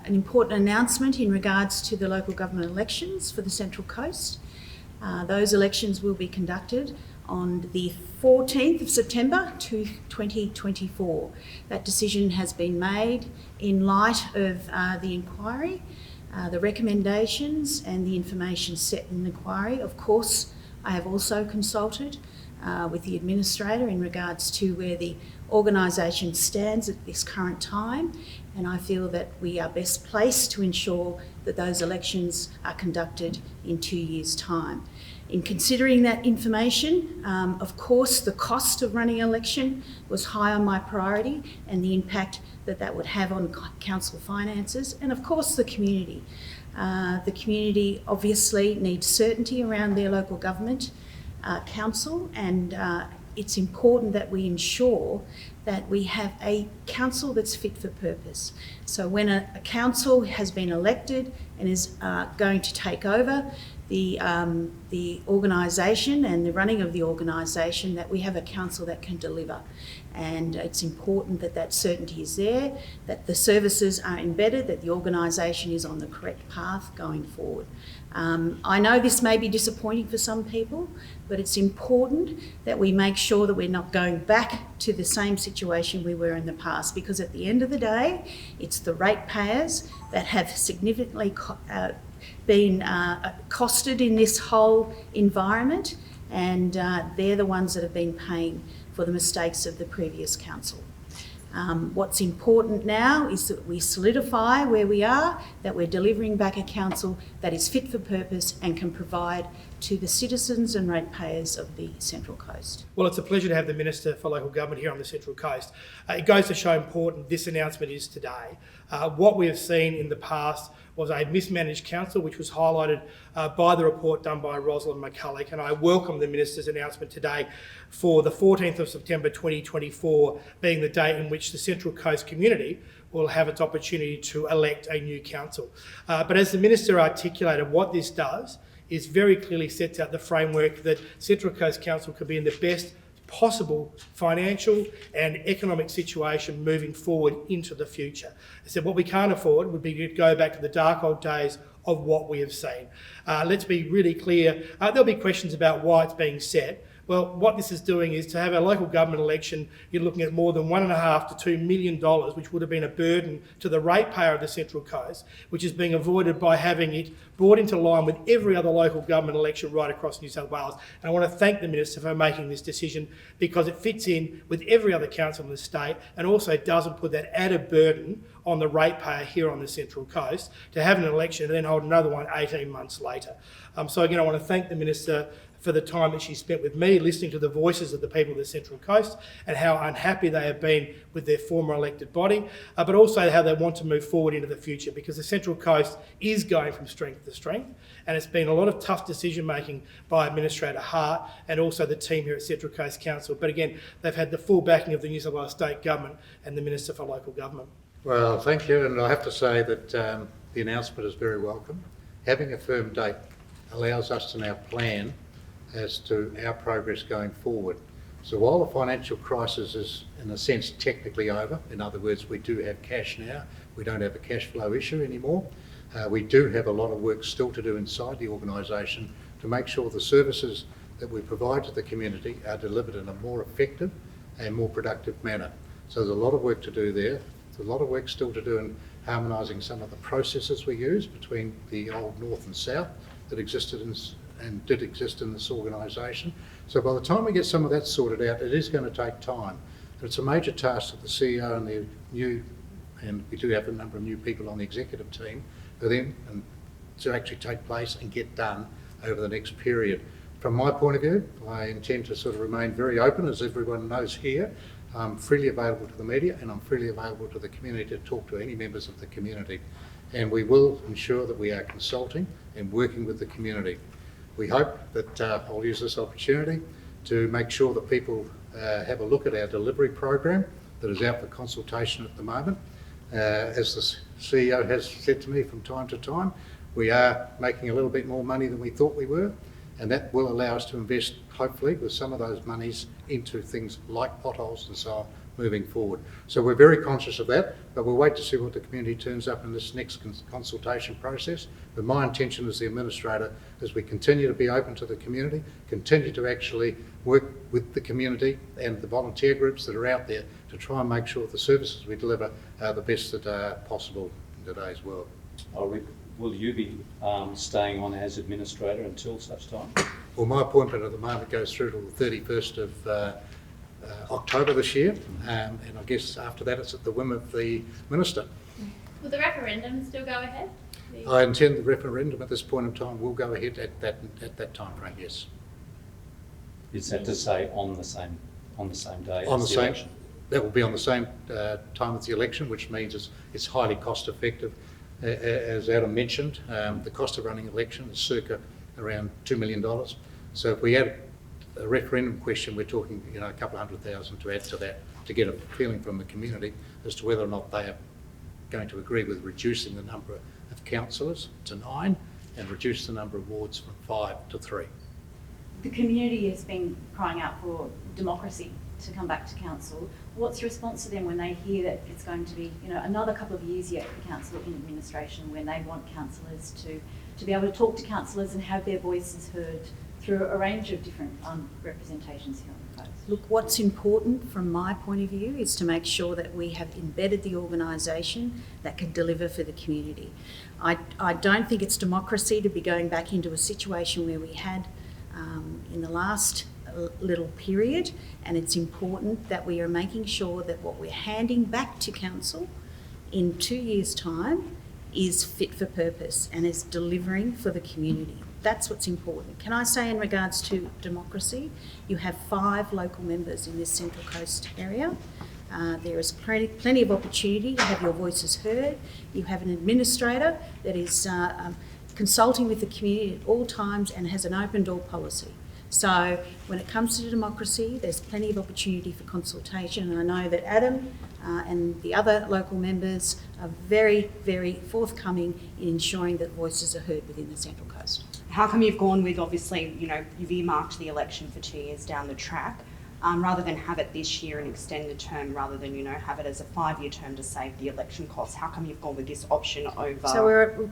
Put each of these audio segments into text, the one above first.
an important announcement in regards to the local government elections for the Central Coast. Those elections will be conducted on the 14th of September 2024. That decision has been made in light of the inquiry, the recommendations and the information set in the inquiry. Of course, I have also consulted with the administrator in regards to where the organisation stands at this current time, and I feel that we are best placed to ensure that those elections are conducted in 2 years' time. In considering that information, of course, the cost of running an election was high on my priority, and the impact that that would have on council finances, and of course the community. The community obviously needs certainty around their local government council, and it's important that we ensure that we have a council that's fit for purpose. So when a council has been elected and is going to take over the organisation and the running of the organisation, that we have a council that can deliver. And it's important that that certainty is there, that the services are embedded, that the organisation is on the correct path going forward. I know this may be disappointing for some people, but it's important that we make sure that we're not going back to the same situation we were in the past, because at the end of the day, it's the ratepayers that have significantly been costed in this whole environment, and they're the ones that have been paying for the mistakes of the previous council. What's important now is that we solidify where we are, that we're delivering back a council that is fit for purpose and can provide to the citizens and ratepayers of the Central Coast. Well, it's a pleasure to have the Minister for Local Government here on the Central Coast. It goes to show how important this announcement is today. What we have seen in the past was a mismanaged council, which was highlighted by the report done by Rosalind McCulloch, and I welcome the Minister's announcement today for the 14th of September 2024 being the date in which the Central Coast community will have its opportunity to elect a new council. But as the Minister articulated, what this does is very clearly sets out the framework that Central Coast Council could be in the best possible financial and economic situation moving forward into the future. I said what we can't afford would be to go back to the dark old days of what we have seen. Let's be really clear. There'll be questions about why it's being set. Well, what this is doing is to have a local government election, you're looking at more than $1.5 to $2 million, which would have been a burden to the ratepayer of the Central Coast, which is being avoided by having it brought into line with every other local government election right across New South Wales. And I want to thank the Minister for making this decision, because it fits in with every other council in the state and also doesn't put that added burden on the ratepayer here on the Central Coast to have an election and then hold another one 18 months later. So again, I want to thank the Minister for the time that she spent with me, listening to the voices of the people of the Central Coast and how unhappy they have been with their former elected body, but also how they want to move forward into the future, because the Central Coast is going from strength to strength, and it's been a lot of tough decision making by Administrator Hart and also the team here at Central Coast Council. But again, they've had the full backing of the New South Wales State Government and the Minister for Local Government. Well, thank you, and I have to say that the announcement is very welcome. Having a firm date allows us to now plan as to our progress going forward. So while the financial crisis is in a sense technically over, in other words, we do have cash now, we don't have a cash flow issue anymore, we do have a lot of work still to do inside the organisation to make sure the services that we provide to the community are delivered in a more effective and more productive manner. So there's a lot of work to do there. There's a lot of work still to do in harmonising some of the processes we use between the old North and South that existed and did exist in this organisation. So by the time we get some of that sorted out, it is going to take time. But it's a major task that the CEO and the new, and we do have a number of new people on the executive team, for them and to actually take place and get done over the next period. From my point of view, I intend to sort of remain very open, as everyone knows here. I'm freely available to the media and I'm freely available to the community to talk to any members of the community. And we will ensure that we are consulting and working with the community. We hope that I'll use this opportunity to make sure that people have a look at our delivery program that is out for consultation at the moment. As the CEO has said to me from time to time, we are making a little bit more money than we thought we were, and that will allow us to invest, hopefully, with some of those monies into things like potholes and so on moving forward. So we're very conscious of that, but we'll wait to see what the community turns up in this next consultation process. But my intention as the administrator is we continue to be open to the community, continue to actually work with the community and the volunteer groups that are out there to try and make sure the services we deliver are the best that are possible in today's world. Will you be staying on as administrator until such time? Well, my appointment at the moment goes through till the 31st of October this year, and I guess after that it's at the whim of the Minister. Will the referendum still go ahead? I intend the referendum at this point in time will go ahead at that time frame, yes. Is that to say on the same day On as the the same, election? that will be on the same time as the election, which means it's highly cost effective. As Adam mentioned, the cost of running an election is circa around $2 million. So if we add a referendum question, we're talking a couple of $100,000 to add to that to get a feeling from the community as to whether or not they are going to agree with reducing the number of councillors to 9 and reduce the number of wards from 5 to 3. The community has been crying out for democracy to come back to council. What's your response to them when they hear that it's going to be, another couple of years yet for council in administration, when they want councillors to be able to talk to councillors and have their voices heard through a range of different representations here on the coast? Look, what's important from my point of view is to make sure that we have embedded the organisation that can deliver for the community. I don't think it's democracy to be going back into a situation where we had in the last little period, and it's important that we are making sure that what we're handing back to council in 2 years' time is fit for purpose and is delivering for the community. That's what's important. Can I say in regards to democracy, you have 5 local members in this Central Coast area. There is plenty of opportunity to have your voices heard. You have an administrator that is consulting with the community at all times and has an open door policy. So when it comes to democracy, there's plenty of opportunity for consultation, and I know that Adam and the other local members are very, very forthcoming in ensuring that voices are heard within the Central Coast. How come you've gone with, obviously, you've earmarked the election for 2 years down the track, rather than have it this year and extend the term, rather than, have it as a 5-year term to save the election costs? How come you've gone with this option over? So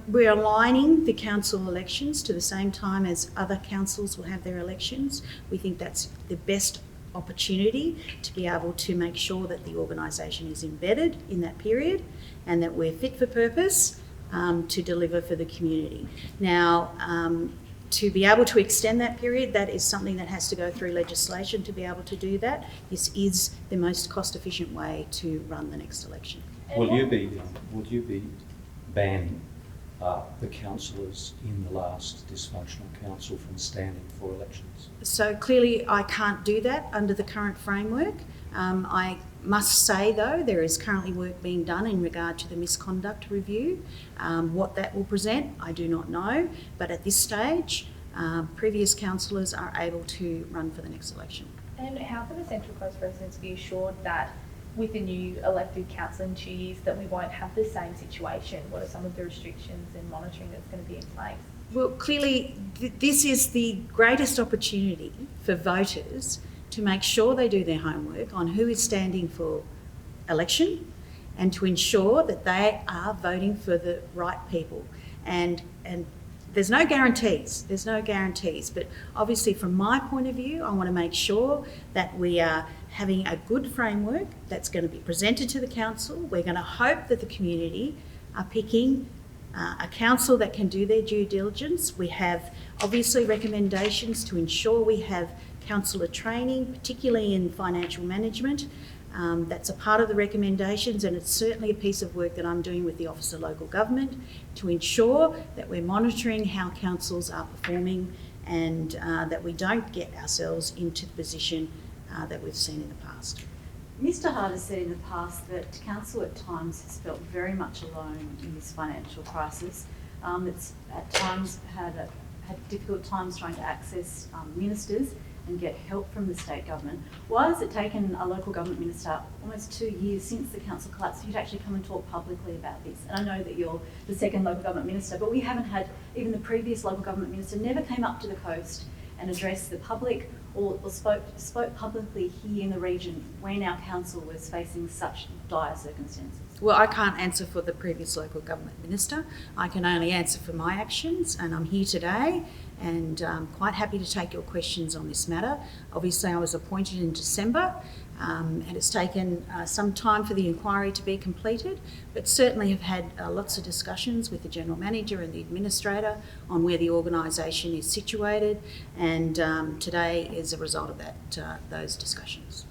we're aligning the council elections to the same time as other councils will have their elections. We think that's the best opportunity to be able to make sure that the organisation is embedded in that period and that we're fit for purpose to deliver for the community. Now, to be able to extend that period, that is something that has to go through legislation to be able to do that. This is the most cost-efficient way to run the next election. Will you be banning the councillors in the last dysfunctional council from standing for elections? So clearly I can't do that under the current framework. I must say though, there is currently work being done in regard to the misconduct review. What that will present, I do not know, but at this stage, previous councillors are able to run for the next election. And how can the Central Coast residents be assured that with the new elected council in 2 years that we won't have the same situation? What are some of the restrictions and monitoring that's going to be in place? Well, clearly this is the greatest opportunity for voters to make sure they do their homework on who is standing for election and to ensure that they are voting for the right people. And there's no guarantees, but obviously from my point of view, I want to make sure that we are having a good framework that's going to be presented to the council. We're going to hope that the community are picking a council that can do their due diligence. We have obviously recommendations to ensure we have councillor training, particularly in financial management. That's a part of the recommendations, and it's certainly a piece of work that I'm doing with the Office of Local Government to ensure that we're monitoring how councils are performing and that we don't get ourselves into the position that we've seen in the past. Mr Hart has said in the past that council at times has felt very much alone in this financial crisis. It's at times had difficult times trying to access ministers and get help from the state government. Why has it taken a local government minister almost 2 years since the council collapsed for you to actually come and talk publicly about this? And I know that you're the second local government minister, but we haven't had, even the previous local government minister never came up to the coast and addressed the public or spoke publicly here in the region when our council was facing such dire circumstances? Well, I can't answer for the previous local government minister. I can only answer for my actions, and I'm here today and quite happy to take your questions on this matter. Obviously, I was appointed in December and it's taken some time for the inquiry to be completed, but certainly have had lots of discussions with the General Manager and the Administrator on where the organisation is situated, and today is a result of that, those discussions.